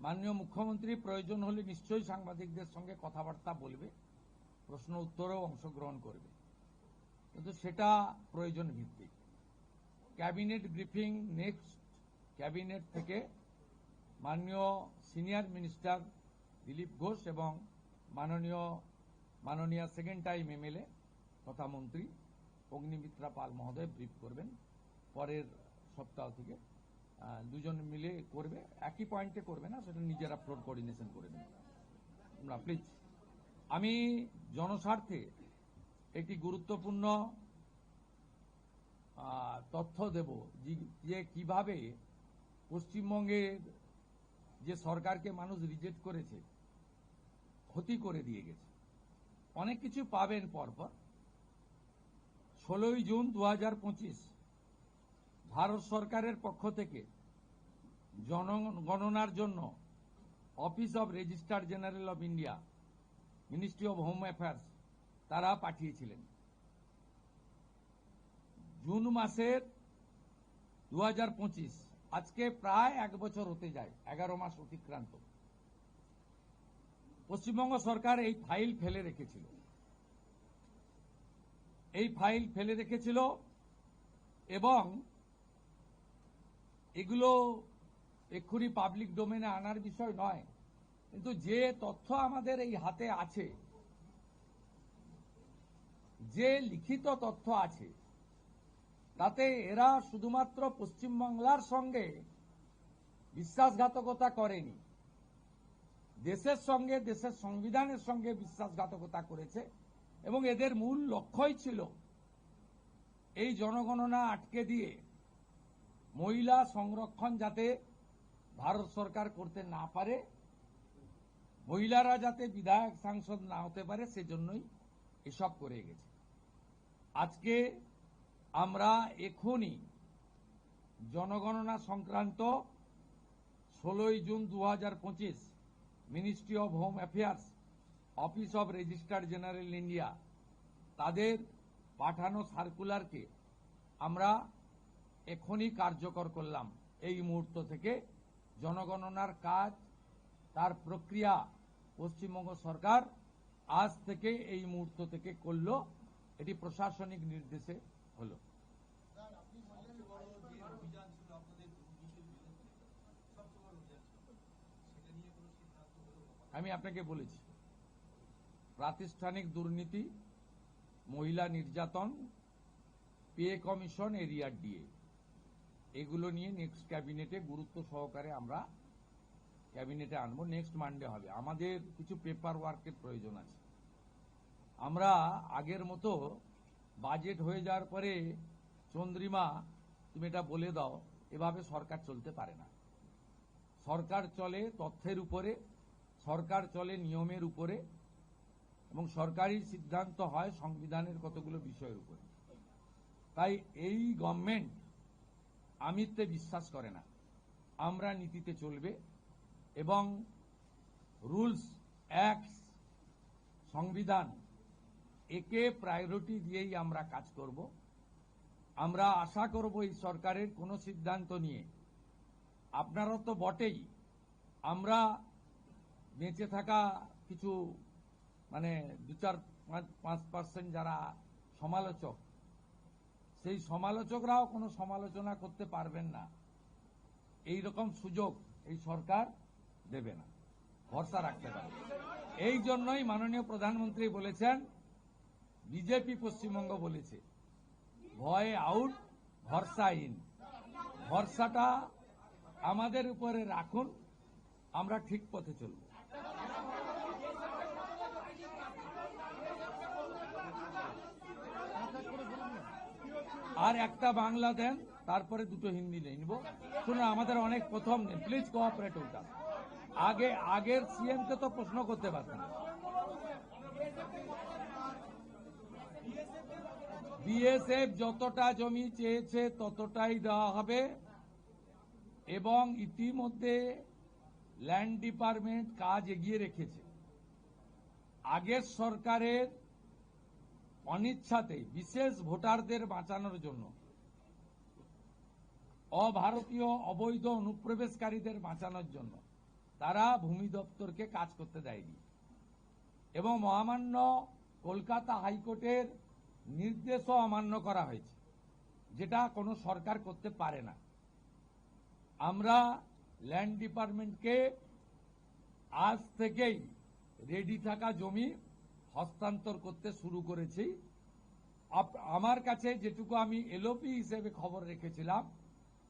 মাননীয় মুখ্যমন্ত্রী প্রয়োজন হলে নিশ্চয়ই সাংবাদিকদের সঙ্গে কথাবার্তা বলবে, প্রশ্ন উত্তরেও অংশগ্রহণ করবে, কিন্তু সেটা প্রয়োজন ভিত্তিক। ক্যাবিনেট ব্রিফিং নেক্সট ক্যাবিনেট থেকে মাননীয় সিনিয়র মিনিস্টার দিলীপ ঘোষ এবং মাননীয় সেকেন্ড টাইম এমএলএ তথা মন্ত্রী অগ্নিমিত্রা পাল মহোদয় ব্রিফ করবেন পরের সপ্তাহ থেকে। দুজন মিলে করবে, একই পয়েন্টে করবে না, সেটা নিজেরা ফ্লোর কোঅর্ডিনেশন করে নেবে। তোমরা প্লিজ, আমি জনস্বার্থে একটি গুরুত্বপূর্ণ তথ্য দেব যে কিভাবে পশ্চিমবঙ্গের যে সরকারকে মানুষ রিজেক্ট করেছে, ক্ষতি করে দিয়ে গেছে। অনেক কিছু পাবেন পরপর। 16ই জুন 2025 ভারত সরকারের পক্ষ থেকে জনগণনার জন্য office of registrar general of India, ministry of home affairs তারা পাঠিয়েছিলেন। জুন মাসের 2025, আজকে প্রায় 1 বছর হতে যায়, 11 মাস অতিক্রান্ত। পশ্চিমবঙ্গ সরকার এই ফাইল ফেলে রেখেছিল এবং এগুলো এক্ষুনি পাবলিক ডোমেনে আনার বিষয় নয়, কিন্তু যে তথ্য আমাদের এই হাতে আছে, যে লিখিত তথ্য আছে, তাতে এরা শুধুমাত্র পশ্চিমবাংলার সঙ্গে বিশ্বাসঘাতকতা করেনি, দেশের সঙ্গে, দেশের সংবিধানের সঙ্গে বিশ্বাসঘাতকতা করেছে। এবং এদের মূল লক্ষ্যই ছিল এই জনগণনা আটকে দিয়ে মহিলা সংরক্ষণ যাতে ভারত সরকার করতে না পারে, মহিলারা যাতে বিধায়ক সাংসদ না হতে পারে, সেজন্যই এসব করে গেছে। আজকে আমরা এখনই জনগণনা সংক্রান্ত 16ই June 2025 ministry of home affairs, office of registrar general India তাদের পাঠানো সার্কুলারকে আমরা এখনই কার্যকর করলাম। এই মুহূর্ত থেকে জনগণনার কাজ, তার প্রক্রিয়া পশ্চিমবঙ্গ সরকার আজ থেকে এই মুহূর্ত থেকে করল। এটি প্রশাসনিক নির্দেশে হলো। আমি আপনাকে বলেছি, প্রাতিষ্ঠানিক দুর্নীতি, মহিলা নির্যাতন, পে কমিশন, এরিয়ার ডিএ, এগুলো নিয়ে নেক্সট ক্যাবিনেটে গুরুত্ব সহকারে আমরা ক্যাবিনেটে আনবো। নেক্সট মানডে হবে। আমাদের কিছু পেপার ওয়ার্কের প্রয়োজন আছে। আমরা আগের মতো বাজেট হয়ে যাওয়ার পরে চন্দ্রিমা তুমি এটা বলে দাও, এভাবে সরকার চলতে পারে না। সরকার চলে তথ্যের উপরে, সরকার চলে নিয়মের উপরে, এবং সরকারি সিদ্ধান্ত হয় সংবিধানের কতগুলো বিষয়ের উপরে। তাই এই গভর্নমেন্ট আমিত্বে বিশ্বাস করে না, আমরা নীতিতে চলবে এবং রুলস, অ্যাক্টস, সংবিধান, একে প্রায়োরিটি দিয়েই আমরা কাজ করব। আমরা আশা করব এই সরকারের কোনো সিদ্ধান্ত নিয়ে, আপনারা তো বটেই, আমরা বেঁচে থাকা কিছু 2-4-5% যারা সমালোচক, সেই সমালোচকরাও কোনো সমালোচনা করতে পারবেন না। এই রকম সুযোগ এই সরকার দেবে না, ভরসা রাখতে পারে। এই জন্যই মাননীয় প্রধানমন্ত্রী বলেছেন, বিজেপি পশ্চিমবঙ্গ বলেছে, ভয় আউট, ভরসা ইন। ভরসাটা আমাদের উপরে রাখুন, আমরা ঠিক পথে চলব। আর একটা বাংলা দেন, তারপরে দুটো হিন্দি নিব। শুনুন, আমাদের অনেক প্রথম দিন, প্লিজ কোঅপারেট উইথ আস। আগের সিএমকে তো প্রশ্ন করতে পারতেন। বিএসএফ যতটা জমি চেয়েছে ততটাই দেওয়া হবে, এবং ইতিমধ্যে ল্যান্ড ডিপার্টমেন্ট কাজ এগিয়ে রেখেছে। আগের সরকারের অনিচ্ছাতে বিশেষ ভোটারদের বাঁচানোর জন্য, অভারতীয় অবৈধ অনুপ্রবেশকারীদের বাঁচানোর জন্য তারা ভূমি দপ্তরকে কাজ করতে দেয়নি এবং মহামান্য কলকাতা হাইকোর্টের নির্দেশও অমান্য করা হয়েছে, যেটা কোনো সরকার করতে পারে না। আমরা ল্যান্ড ডিপার্টমেন্টকে আজ থেকেই রেডি থাকা জমি হস্তান্তর করতে শুরু করেছি। আমার কাছে যেটুকু আমি এলওপি হিসেবে খবর রেখেছিলাম,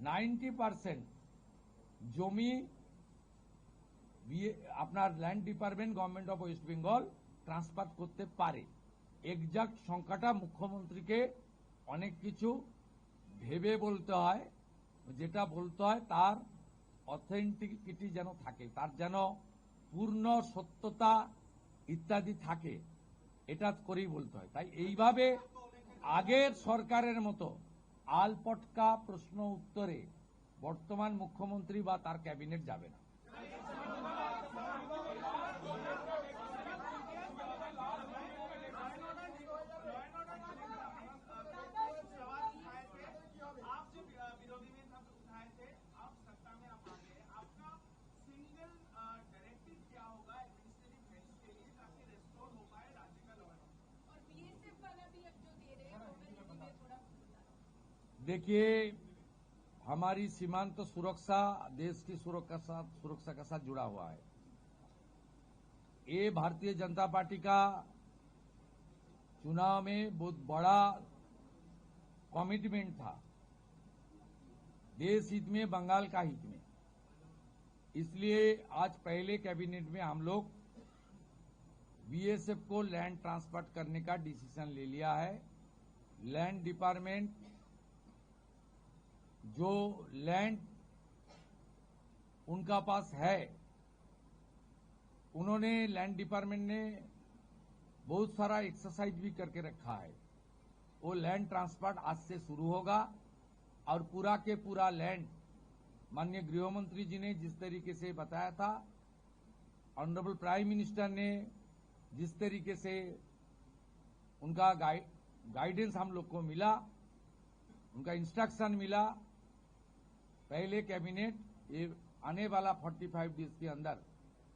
90% জমি আপনার land department government of West Bengal transfer করতে পারে। এক্সাক্ট সংখ্যাটা মুখ্যমন্ত্রীকে অনেক কিছু ভেবে বলতে হয়, যেটা বলতে হয় তার অথেন্টিকিটি যেন থাকে, তার যেন পূর্ণ সত্যতা ইত্যাদি থাকে, এটা করেই বলতে হয়। তাই এইভাবে আগের সরকারের মতো আলপটকা প্রশ্ন উত্তরে বর্তমান মুখ্যমন্ত্রী বা তার ক্যাবিনেট যাবে না। देखिए, हमारी सीमांत सुरक्षा देश की सुरक्षा के साथ जुड़ा हुआ है। ये भारतीय जनता पार्टी का चुनाव में बहुत बड़ा कमिटमेंट था, देश हित में, बंगाल का हित में। इसलिए आज पहले कैबिनेट में हम लोग बीएसएफ को लैंड ट्रांसफर करने का डिसीजन ले लिया है। लैंड डिपार्टमेंट जो लैंड उनका पास है, उन्होंने लैंड डिपार्टमेंट ने बहुत सारा एक्सरसाइज भी करके रखा है। वो लैंड ट्रांसफर आज से शुरू होगा और पूरा के पूरा लैंड माननीय गृह मंत्री जी ने जिस तरीके से बताया था, ऑनरेबल प्राइम मिनिस्टर ने जिस तरीके से उनका गाइडेंस हम लोग को मिला, उनका इंस्ट्रक्शन मिला, पहले कैबिनेट ये आने वाला 45 डेज के अंदर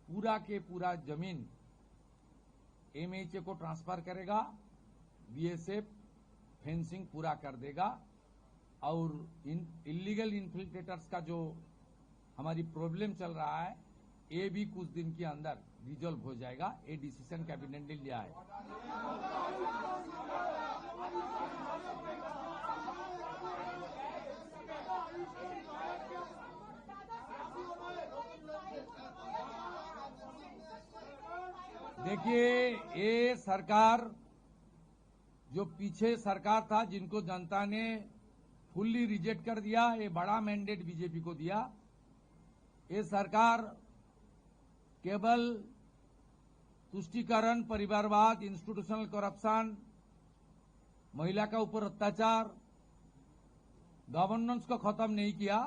पूरा के पूरा जमीन एमएचए को ट्रांसफर करेगा, बीएसएफ फेंसिंग पूरा कर देगा और इलीगल इन्फिल्ट्रेटर्स का जो हमारी प्रॉब्लम चल रहा है, ये भी कुछ दिन के अंदर रिजॉल्व हो जाएगा। ये डिसीजन कैबिनेट ने लिया है। देखिए, ये सरकार जो पीछे सरकार था, जिनको जनता ने फुल्ली रिजेक्ट कर दिया, ये बड़ा मैंडेट बीजेपी को दिया। ये सरकार केवल तुष्टीकरण, परिवारवाद, इंस्टीट्यूशनल करप्शन, महिला का ऊपर अत्याचार, गवर्नेंस को खत्म नहीं किया,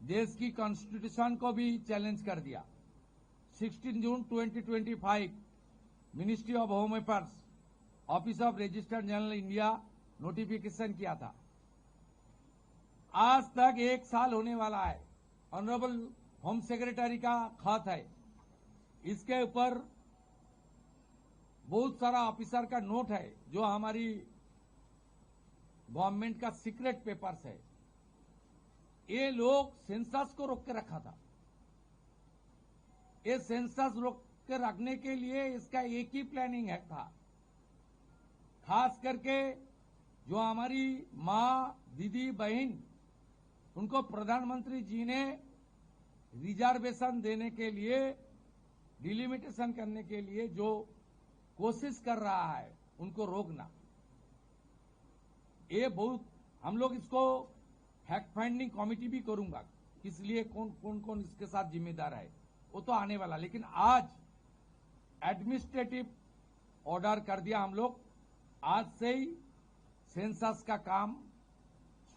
देश की कॉन्स्टिट्यूशन को भी चैलेंज कर दिया। 16 जून 2025 ministry of home affairs, office of registered general India notification किया था। आज तक 1 साल होने वाला है। ऑनरेबल होम सेक्रेटरी का खत है, इसके ऊपर बहुत सारा ऑफिसर का नोट है, जो हमारी गवर्नमेंट का सीक्रेट पेपर्स है। ये लोग सेंसस को रोक के रखा था। ये सेंसस रोक के रखने के लिए इसका एक ही प्लानिंग है था, खास करके जो हमारी माँ, दीदी, बहन, उनको प्रधानमंत्री जी ने रिजर्वेशन देने के लिए, डिलिमिटेशन करने के लिए जो कोशिश कर रहा है, उनको रोकना। ये बहुत, हम लोग इसको फैक्ट फाइंडिंग कमेटी भी करूंगा, इसलिए कौन इसके साथ जिम्मेदार है, वो तो आने वाला। लेकिन आज एडमिनिस्ट्रेटिव ऑर्डर कर दिया हम लोग, आज से ही सेंसस का काम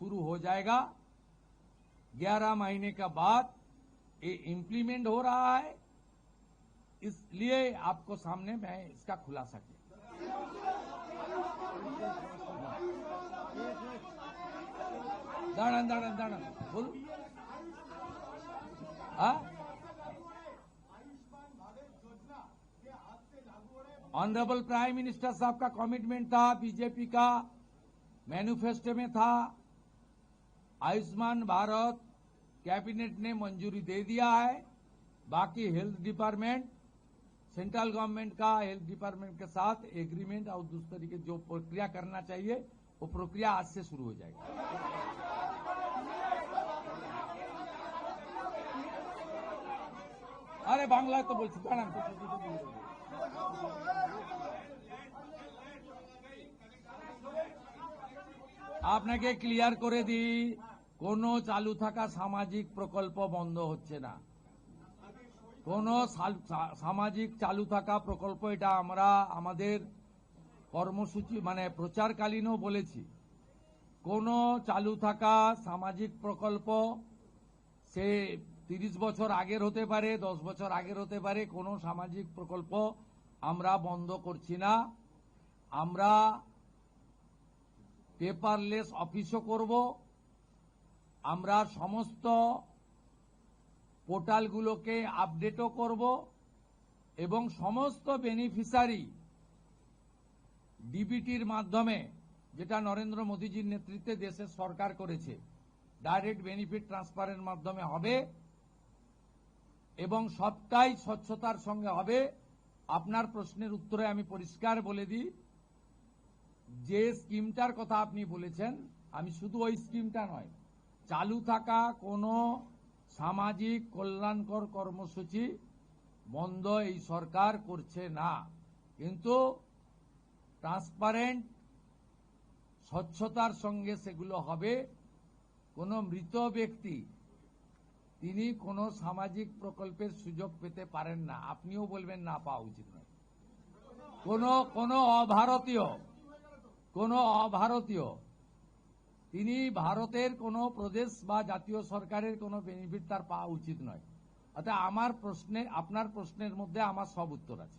शुरू हो जाएगा। 11 महीने का बाद ये इम्प्लीमेंट हो रहा है, इसलिए आपको सामने मैं इसका खुलासा किया। दाड़न बोलो। हाँ, ऑनरेबल प्राइम मिनिस्टर साहब का कमिटमेंट था, बीजेपी का मैनिफेस्टो में था। आयुष्मान भारत कैबिनेट ने मंजूरी दे दिया है। बाकी हेल्थ डिपार्टमेंट, सेंट्रल गवर्नमेंट का हेल्थ डिपार्टमेंट के साथ एग्रीमेंट और दूसरे तरीके जो प्रक्रिया करना चाहिए वो प्रक्रिया आज से शुरू हो जाएगी। अरे बांग्ला तो बोलছি দাঁড়ান আপনাকে ক্লিয়ার করে দিই, কোনো চালু থাকা সামাজিক প্রকল্প বন্ধ হচ্ছে না। কোনো সামাজিক চালু থাকা প্রকল্প, এটা আমরা আমাদের কর্মসূচি মানে প্রচারকালীনও বলেছি, কোনো চালু থাকা সামাজিক প্রকল্প সে 30 বছর আগের হতে পারে, 10 বছর আগের হতে পারে, কোনো সামাজিক প্রকল্প আমরা বন্ধ করছি না। আমরা পেপারলেস অফিসও করব, আমরা সমস্ত পোর্টালগুলোকে আপডেটও করব এবং সমস্ত বেনিফিশিয়ারি ডিবিটির মাধ্যমে, যেটা নরেন্দ্র মোদীজির নেতৃত্বে দেশের সরকার করেছে, ডাইরেক্ট বেনিফিট ট্রান্সফারের মাধ্যমে হবে এবং সবটাই স্বচ্ছতার সঙ্গে হবে। আপনার প্রশ্নের উত্তরে আমি পরিষ্কার বলে দিই, যে স্কিমটার কথা আপনি বলেছেন, আমি শুধু ওই স্কিমটা নয়, চালু থাকা কোনো সামাজিক কল্যাণকর কর্মসূচি বন্ধ এই সরকার করছে না, কিন্তু ট্রান্সপারেন্ট স্বচ্ছতার সঙ্গে সেগুলো হবে। কোনো মৃত ব্যক্তি তিনি কোনো সামাজিক প্রকল্পের সুযোগ পেতে পারেন না, আপনিও বলবেন না পাওয়া উচিত নয়। কোনো অভারতীয় তিনি ভারতের কোনো প্রদেশ বা জাতীয় সরকারের কোনো বেনিফিট তার পাওয়া উচিত নয়। অর্থাৎ আপনার প্রশ্নের মধ্যে আমার সব উত্তর আছে।